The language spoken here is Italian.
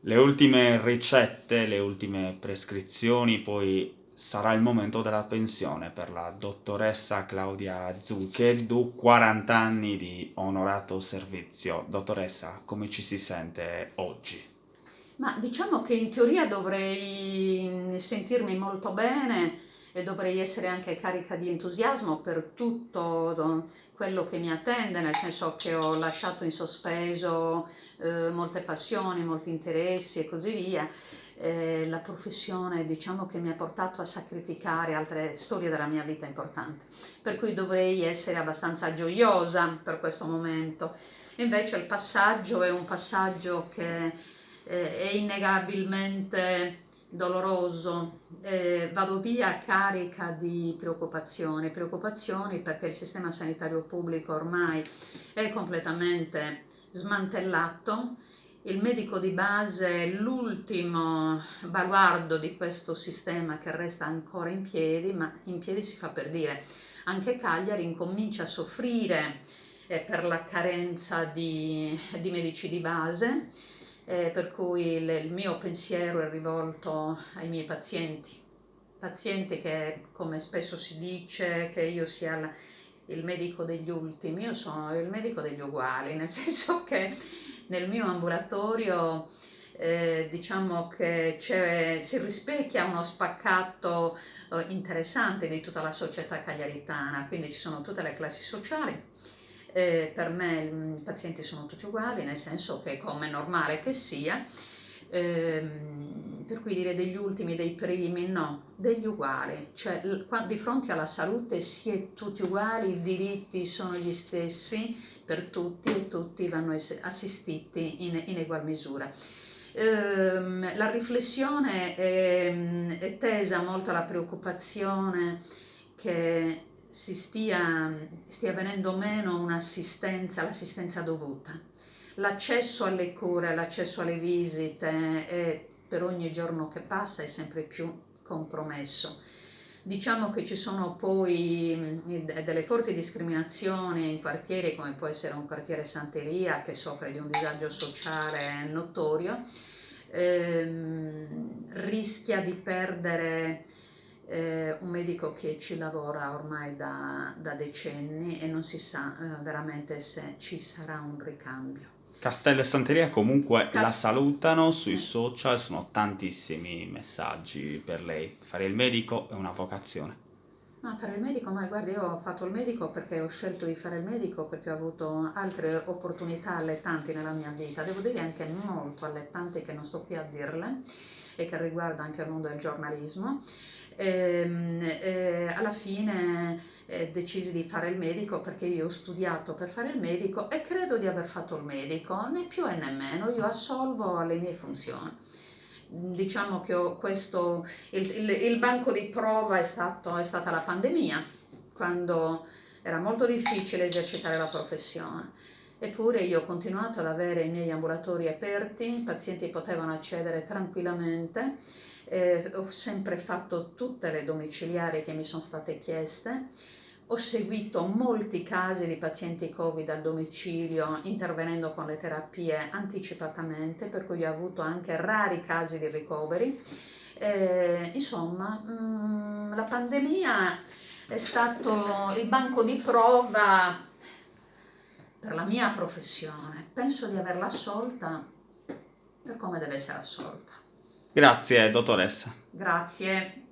Le ultime ricette, le ultime prescrizioni, poi sarà il momento della pensione per la dottoressa Claudia Zucchetto, 40 anni di onorato servizio. Dottoressa, come ci si sente oggi? Ma diciamo che in teoria dovrei sentirmi molto bene e dovrei essere anche carica di entusiasmo per tutto quello che mi attende, nel senso che ho lasciato in sospeso molte passioni, molti interessi e così via. La professione, diciamo che mi ha portato a sacrificare altre storie della mia vita importanti, per cui dovrei essere abbastanza gioiosa per questo momento. Invece il passaggio è un passaggio che è innegabilmente doloroso. Vado via carica di preoccupazioni, preoccupazioni perché il sistema sanitario pubblico ormai è completamente smantellato. Il medico di base è l'ultimo baluardo di questo sistema che resta ancora in piedi, ma in piedi si fa per dire. Anche Cagliari incomincia a soffrire per la carenza di medici di base, per cui il mio pensiero è rivolto ai miei pazienti. Pazienti che, come spesso si dice, che io sia il medico degli ultimi, io sono il medico degli uguali, nel senso che nel mio ambulatorio diciamo che si rispecchia uno spaccato interessante di tutta la società cagliaritana, quindi ci sono tutte le classi sociali. Per me i pazienti sono tutti uguali, nel senso che come è normale che sia, per cui dire degli ultimi, dei primi, no, degli uguali, cioè di fronte alla salute si è tutti uguali, i diritti sono gli stessi per tutti e tutti vanno assistiti in egual misura. La riflessione è tesa molto alla preoccupazione che stia venendo meno l'assistenza dovuta. L'accesso alle cure, l'accesso alle visite per ogni giorno che passa è sempre più compromesso. Diciamo che ci sono poi delle forti discriminazioni in quartieri come può essere un quartiere Santeria che soffre di un disagio sociale notorio, rischia di perdere un medico che ci lavora ormai da decenni e non si sa veramente se ci sarà un ricambio. Castello e Santeria comunque la Cas- salutano sui eh. social, sono tantissimi messaggi per lei. Fare il medico è una vocazione. No, fare il medico, ma guardi, io ho fatto il medico perché ho scelto di fare il medico perché ho avuto altre opportunità allettanti nella mia vita, devo dire anche molto allettanti che non sto qui a dirle e che riguarda anche il mondo del giornalismo. Alla fine decisi di fare il medico perché io ho studiato per fare il medico e credo di aver fatto il medico, né più e né meno, io assolvo le mie funzioni. Diciamo che il banco di prova è stata la pandemia, quando era molto difficile esercitare la professione. Eppure io ho continuato ad avere i miei ambulatori aperti, i pazienti potevano accedere tranquillamente, ho sempre fatto tutte le domiciliari che mi sono state chieste, ho seguito molti casi di pazienti Covid al domicilio intervenendo con le terapie anticipatamente, per cui ho avuto anche rari casi di ricoveri. Insomma, la pandemia è stato il banco di prova per la mia professione. Penso di averla assolta per come deve essere assolta. Grazie, dottoressa. Grazie.